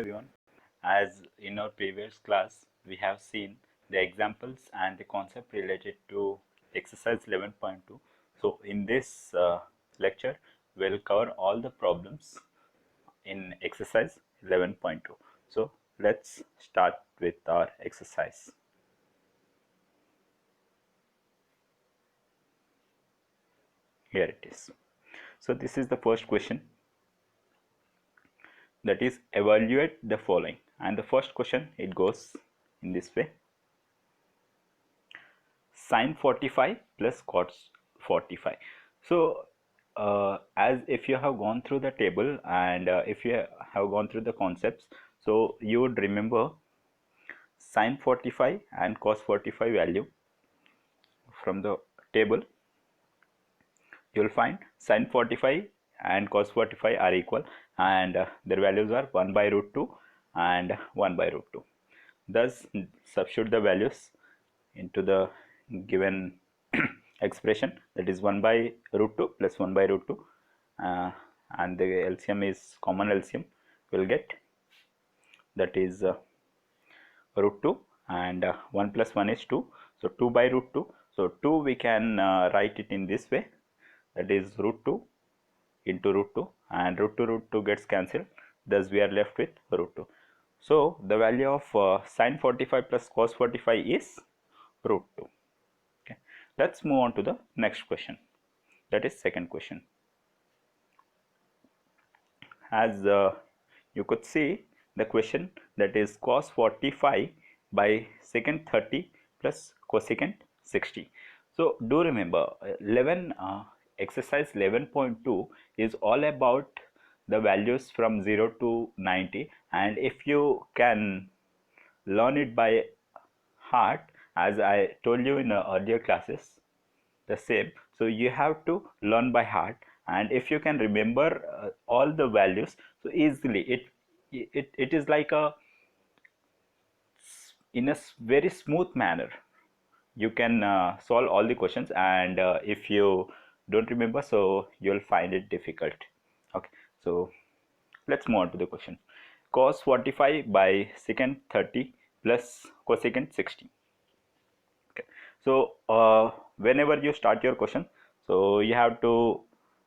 everyone. As in our previous class, we have seen the examples and the concept related to exercise 11.2. So in this lecture, we'll cover all the problems in exercise 11.2. So let's start with our exercise. Here it is. So this is the first question, that is evaluate the following, and the first question, it goes in this way: sine 45 plus cos 45. So as if you have gone through the table and if you have gone through the concepts, so you would remember sine 45 and cos 45 value from the table. You will find sine 45 and cos 45 are equal, and their values are 1 by root 2 and 1 by root 2. Thus substitute the values into the given expression, that is 1 by root 2 plus 1 by root 2, and the LCM is common LCM will get, that is root 2, and 1 plus 1 is 2, so 2 by root 2. So 2 we can write it in this way, that is root 2 into root 2, and root 2 gets cancelled, thus we are left with root 2. So the value of sine 45 plus cos 45 is root 2. Okay, let's move on to the next question, that is second question. As you could see the question, that is cos 45 by secant 30 plus cosecant 60. So do remember, exercise 11.2 is all about the values from 0 to 90, and if you can learn it by heart, as I told you in earlier classes, the same, so you have to learn by heart, and if you can remember all the values so easily, it is like a, in a very smooth manner you can solve all the questions, and if you don't remember, so you'll find it difficult. Okay, so let's move on to the question. Cos 45 by secant 30 plus cosecant 60. Okay, so whenever you start your question, so you have to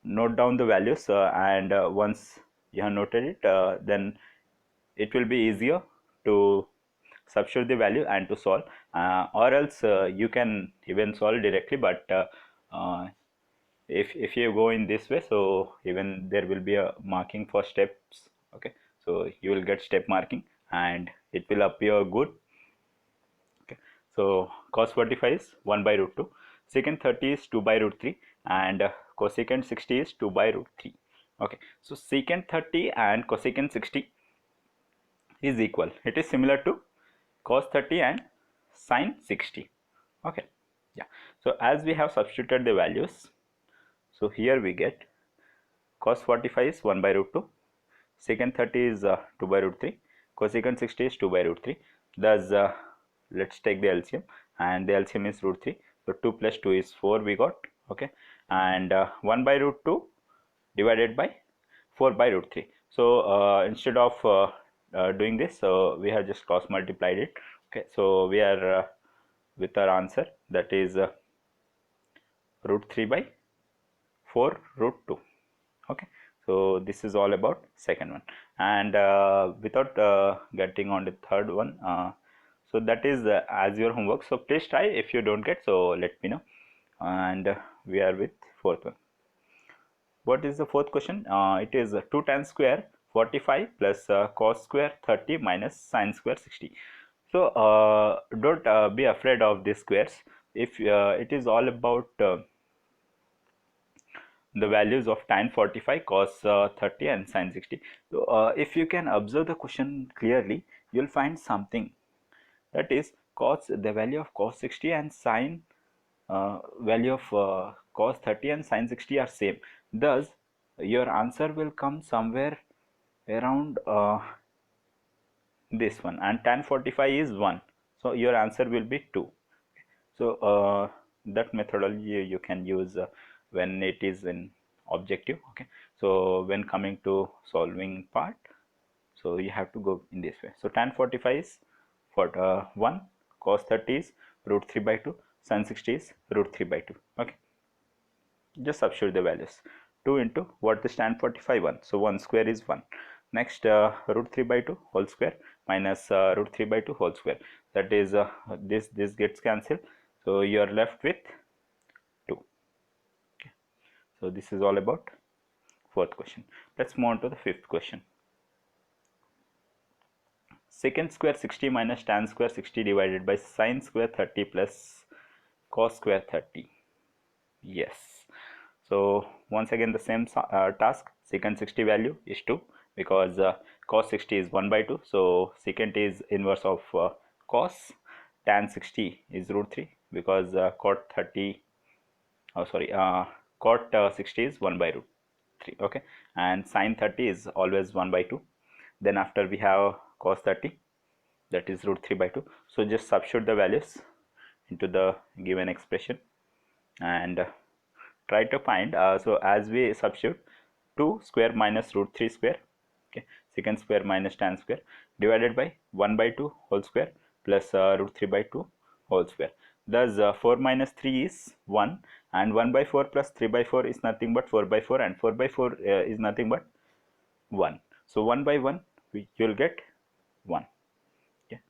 note down the values, and once you have noted it, then it will be easier to substitute the value and to solve, or else you can even solve directly, but if you go in this way, so even there will be a marking for steps. Okay, so you will get step marking and it will appear good. Okay, so cos 45 is 1 by root 2, secant 30 is 2 by root 3, and cosecant 60 is 2 by root 3. Okay, so secant 30 and cosecant 60 is equal, it is similar to cos 30 and sin 60. Okay, yeah, so as we have substituted the values, so here we get cos 45 is 1 by root 2, secant 30 is 2 by root 3, cosecant 60 is 2 by root 3. Thus let's take the LCM, and the LCM is root 3, so 2 plus 2 is 4 we got. Okay, and 1 by root 2 divided by 4 by root 3. So instead of doing this, so we have just cross multiplied it. Okay, so we are with our answer, that is root 3 by 4 root 2. Okay, so this is all about second one, and without getting on the third one, so that is as your homework, so please try. If you don't get, so let me know. And we are with fourth one. What is the fourth question? It is 2 tan square 45 plus cos square 30 minus sin square 60. So don't be afraid of these squares. If it is all about the values of tan 45, cos 30 and sin 60. So if you can observe the question clearly, you'll find something, that is cos, the value of cos 60 and sin value of cos 30 and sin 60 are same. Thus your answer will come somewhere around this one, and tan 45 is 1, so your answer will be 2. So that methodology you can use when it is in objective. Okay, so when coming to solving part, so you have to go in this way. So tan 45 is for 1, cos 30 is root 3 by 2, sin 60 is root 3 by 2. Okay, just substitute the values. 2 into what is tan 45? 1, so 1 square is 1. Next, root 3 by 2 whole square minus root 3 by 2 whole square, that is this gets cancelled, so you are left with 2. Okay, so this is all about fourth question. Let's move on to the fifth question. Secant square 60 minus tan square 60 divided by sin square 30 plus cos square 30. Yes, so once again the same task. Secant 60 value is 2 because cos 60 is 1 by 2, so secant is inverse of cos. Tan 60 is root 3 because cot 30, oh sorry, cot 60 is 1 by root 3. Okay, and sin 30 is always 1 by 2. Then after we have cos 30, that is root 3 by 2. So just substitute the values into the given expression and try to find, so as we substitute, 2 square minus root 3 square, okay, secant square minus tan square divided by 1 by 2 whole square plus root 3 by 2 whole square. Thus 4 minus 3 is 1, and 1 by 4 plus 3 by 4 is nothing but 4 by 4, and 4 by 4 is nothing but 1. So 1 by 1 you will get 1. Okay,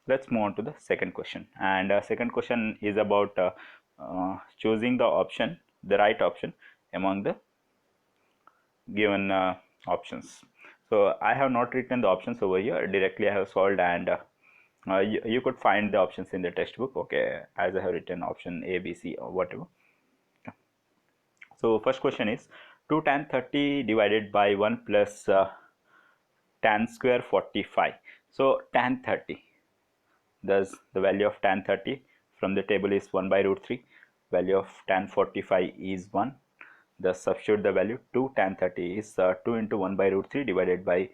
let's move on to the second question, and second question is about choosing the right option among the given options. So I have not written the options over here, directly I have solved, and you could find the options in the textbook, okay, as I have written option A, B, C or whatever. So first question is 2 tan 30 divided by 1 plus tan square 45. So tan 30, thus the value of tan 30 from the table is 1 by root 3, value of tan 45 is 1. Thus substitute the value. 2 tan 30 is 2 into 1 by root 3 divided by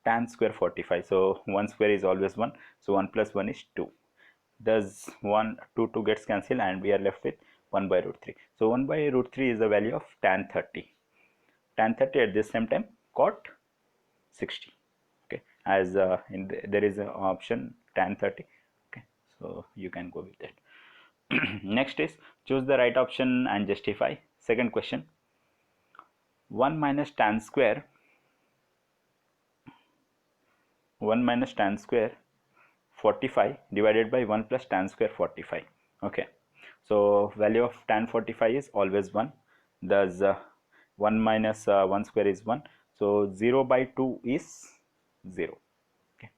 tan square 45. So 1 square is always 1, so 1 plus 1 is 2. Thus 2 gets cancelled and we are left with 1 by root 3. So 1 by root 3 is the value of tan 30. Tan 30 at this same time cot 60. Okay, as there is an option tan 30. Okay, so you can go with that. Next is choose the right option and justify. Second question, 1 minus tan square 45 divided by 1 plus tan square 45. Okay, so value of tan 45 is always 1, thus 1 minus 1 square is 1, so 0 by 2 is 0. Okay,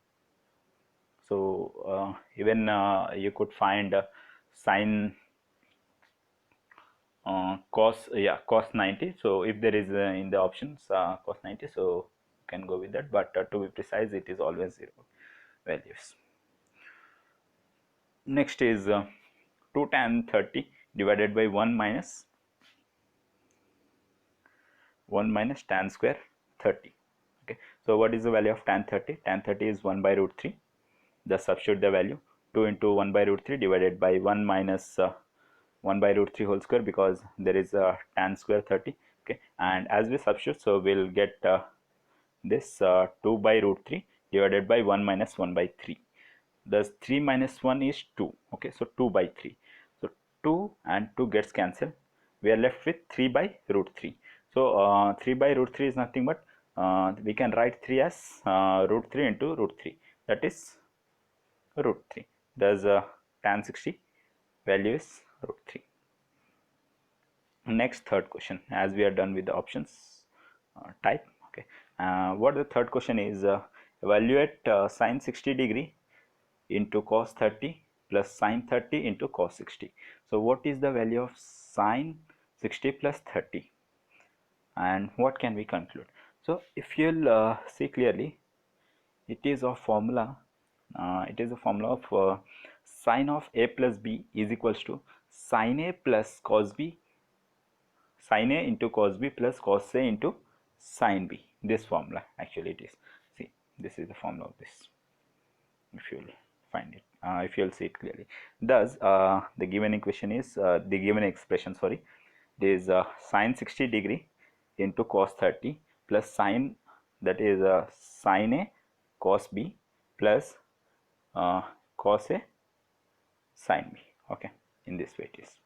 so even you could find sin cos 90. So if there is in the options cos 90, so you can go with that, but to be precise it is always 0 values. Next is 2 tan 30 divided by 1 minus tan square 30. Okay, so what is the value of tan 30? Tan 30 is 1 by root 3. Thus substitute the value. 2 into 1 by root 3 divided by 1 minus 1 by root 3 whole square, because there is a tan square 30. Okay, and as we substitute, so we'll get this 2 by root 3 divided by 1 minus 1 by 3. Thus 3 minus 1 is 2. Okay, so 2 by 3. So 2 and 2 gets cancelled. We are left with 3 by root 3. So 3 by root 3 is nothing but we can write 3 as root 3 into root 3, that is root 3. Thus tan 60 value is root 3. Next, third question, as we are done with the options type. Okay, what the third question is, evaluate sin 60 degree into cos 30 plus sin 30 into cos 60. So what is the value of sin 60 plus 30 and what can we conclude? So if you'll see clearly, it is a formula of sin of a plus b is equals to sin a plus cos b, sin a into cos b plus cos a into sin b. This formula actually it is. See, this is the formula of this, if you will find it, if you will see it clearly. Thus the given equation is the given expression, it is sin 60 degree into cos 30 plus sin that is sine A cos B plus cos A sin B. Okay, in this way it is.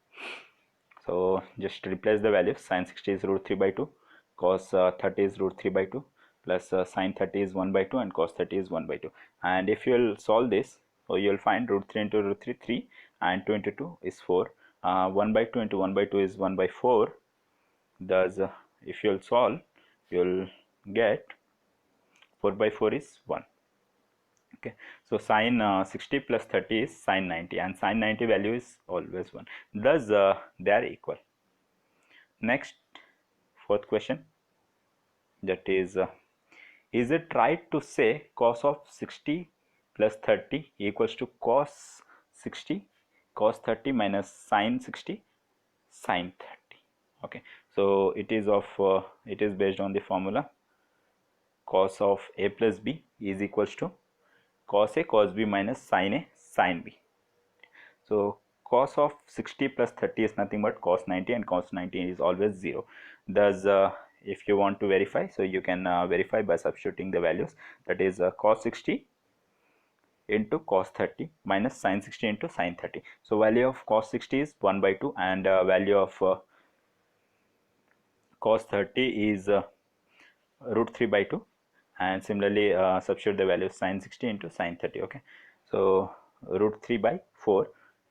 So just replace the values. Sin 60 is root 3 by 2, cos 30 is root 3 by 2, plus sin 30 is 1 by 2, and cos 30 is 1 by 2. And if you will solve this, so you will find root 3 into root 3, 3, and 2 into 2 is 4. 1 by 2 into 1 by 2 is 1 by 4. Thus, if you will solve, you will get 4 by 4 is 1. Okay, so sin 60 plus 30 is sin 90, and sin 90 value is always 1. Thus, they are equal. Next, fourth question, that is it right to say cos of 60 plus 30 equals to cos 60 cos 30 minus sin 60 sin 30? Okay, so it is based on the formula cos of a plus b is equals to cos a cos b minus sin a sin b. So cos of 60 plus 30 is nothing but cos 90, and cos 90 is always 0. Thus, if you want to verify, so you can verify by substituting the values, that is cos 60 into cos 30 minus sin 60 into sin 30. So value of cos 60 is 1 by 2, and value of cos 30 is root 3 by 2, and similarly substitute the value of sin 60 into sin 30. Okay, so root 3 by 4,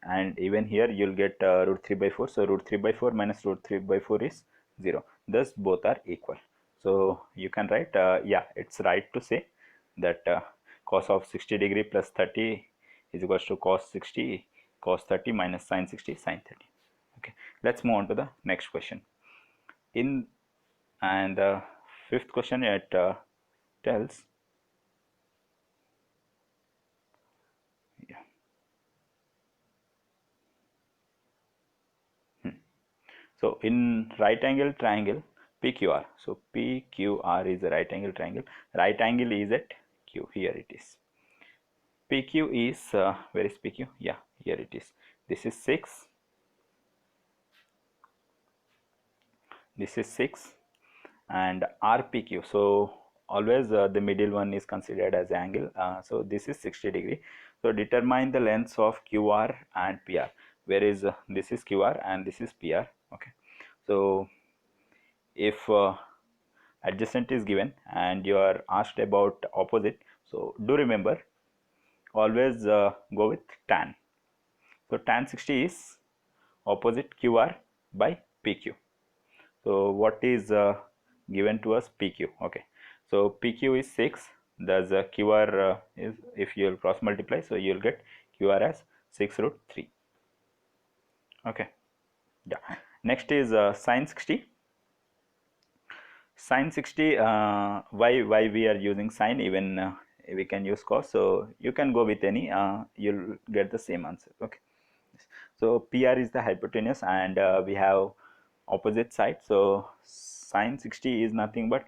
and even here you'll get root 3 by 4. So root 3 by 4 minus root 3 by 4 is 0. Thus both are equal. So you can write, yeah, it's right to say that cos of 60 degree plus 30 is equals to cos 60 cos 30 minus sin 60 sin 30. Okay, let's move on to the next question. In and the fifth question, it tells, yeah. So in right angle triangle PQR, so PQR is a right angle triangle. Right angle is at Q. Here it is. PQ is where is PQ? Yeah, here it is. This is 6. This is 6, and RPQ. So always the middle one is considered as angle. So this is 60 degree. So determine the lengths of QR and PR. Where is this is QR and this is PR. Okay, so if adjacent is given and you are asked about opposite, so do remember, always go with tan. So tan 60 is opposite QR by PQ. So what is given to us? PQ. Okay, so PQ is 6. Thus QR is, if you will cross multiply, so you will get QR as 6 root 3. Okay, yeah. Next is sin 60. Sin 60, why we are using sin? Even we can use cos, so you can go with any, you'll get the same answer. Okay, so PR is the hypotenuse, and we have opposite side, so sin 60 is nothing but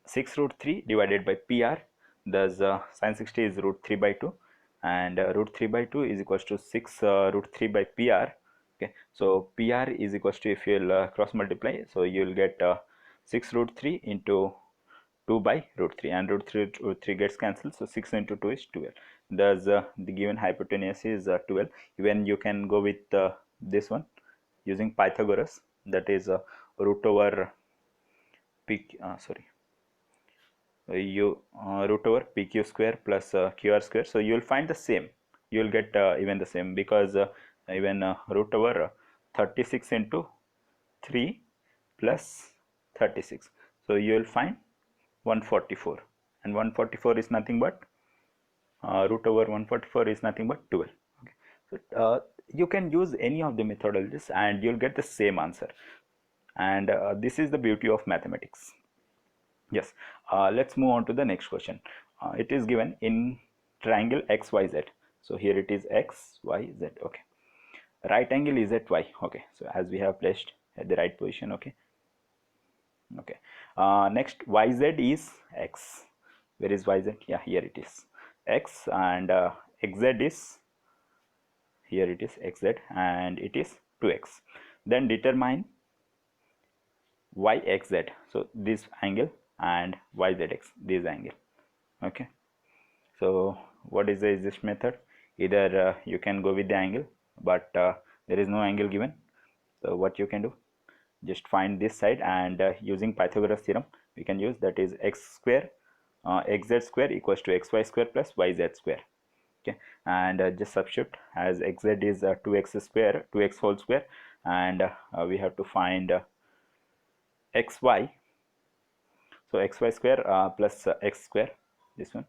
6 root 3 divided by PR. Thus sin 60 is root 3 by 2, and root 3 by 2 is equals to 6 root 3 by PR. Okay, so PR is equals to, if you will cross multiply, so you will get 6 root 3 into 2 by root 3, and root 3 gets cancelled, so 6 into 2 is 12. Thus the given hypotenuse is 12. Even you can go with this one using Pythagoras, that is root over root over PQ square plus QR square. So you will find the same, you will get even the same, because even root over 36 into 3 plus 36, so you will find 144, and 144 is nothing but root over 144 is nothing but 12. Okay, so you can use any of the methodologies and you'll get the same answer, and this is the beauty of mathematics. Yes, let's move on to the next question. It is given in triangle XYZ. So here it is XYZ. Okay, right angle is at Y. Okay, so as we have placed at the right position. Okay, okay. Next, YZ is X. Where is YZ? Yeah, here it is X, and XZ is, here it is XZ, and it is 2X. Then determine YXZ. So this angle and yzx, this angle. Okay, so what is the easiest method? Either you can go with the angle, but there is no angle given. So what you can do, just find this side, and using Pythagoras theorem we can use, that is x square xz square equals to xy square plus yz square. Okay, and just substitute, as xz is 2x square, 2x whole square, and we have to find xy. So xy square plus x square, this one.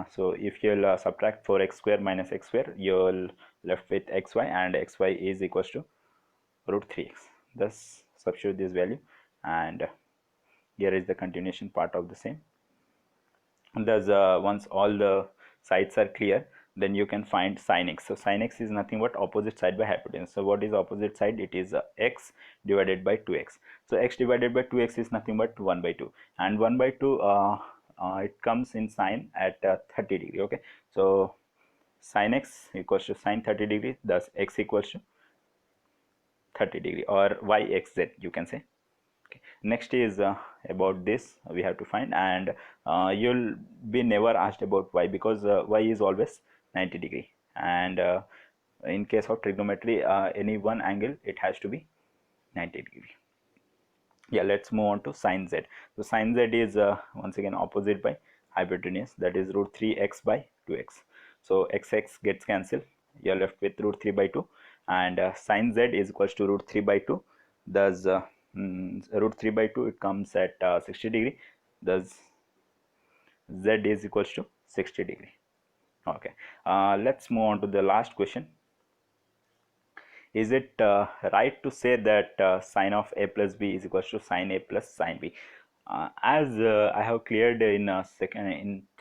So if you'll subtract 4x square minus x square, you'll left with xy, and xy is equals to root 3x. Thus substitute this value, and here is the continuation part of the same. And thus once all the sides are clear, then you can find sin x. So sin x is nothing but opposite side by hypotenuse. So what is opposite side? It is x divided by 2x. So x divided by 2x is nothing but 1 by 2, and 1 by 2 it comes in sine at 30 degree. Okay, so sin x equals to sine 30 degree, thus x equals to 30 degree, or yxz you can say. Okay. Next is about this we have to find, and you'll be never asked about y, because y is always 90 degree, and in case of trigonometry any one angle it has to be 90 degree. Yeah, let's move on to sin z. So sin z is once again opposite by hypotenuse, that is root 3x by 2x. So x gets cancelled, you're left with root 3 by 2, and sin z is equals to root 3 by 2. Thus root 3 by 2, it comes at 60 degree. Thus z is equals to 60 degree. Okay, let's move on to the last question. Is it right to say that sine of a plus b is equals to sine a plus sine b? As I have cleared in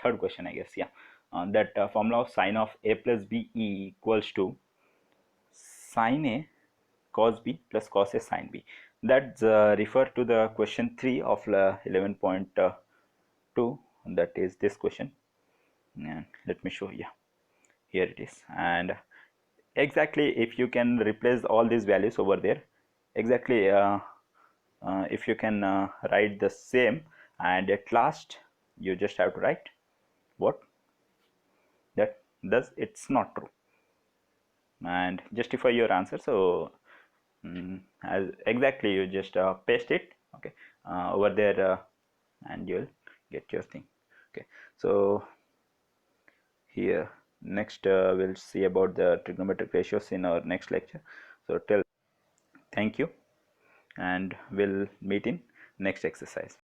third question, I guess, yeah, that formula of sine of a plus b equals to sine a cos b plus cos a sine b. That refer to the question 3 of 11.2, that is this question. And let me show you, here it is. And exactly, if you can replace all these values over there, exactly if you can write the same, and at last you just have to write what, that thus it's not true, and justify your answer. So as exactly you just paste it, okay, over there, and you'll get your thing. Okay, so here next we'll see about the trigonometric ratios in our next lecture. So till thank you, and we'll meet in next exercise.